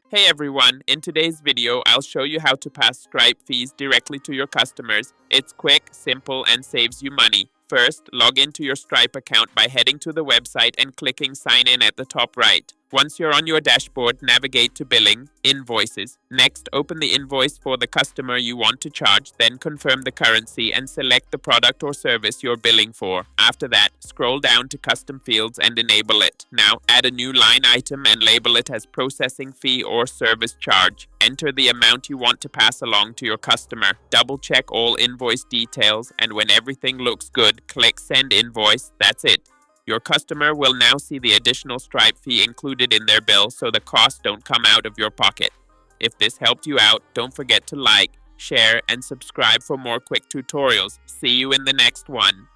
Hey everyone, in today's video, I'll show you how to pass Stripe fees directly to your customers. It's quick, simple, and saves you money. First, log into your Stripe account by heading to the website and clicking Sign In at the top right. Once you're on your dashboard, navigate to Billing, Invoices. Next, open the invoice for the customer you want to charge, then confirm the currency and select the product or service you're billing for. After that, scroll down to Custom Fields and enable it. Now, add a new line item and label it as Processing Fee or Service Charge. Enter the amount you want to pass along to your customer. Double check all invoice details, and when everything looks good, click Send Invoice. That's it. Your customer will now see the additional Stripe fee included in their bill, so the costs don't come out of your pocket. If this helped you out, don't forget to like, share, and subscribe for more quick tutorials. See you in the next one.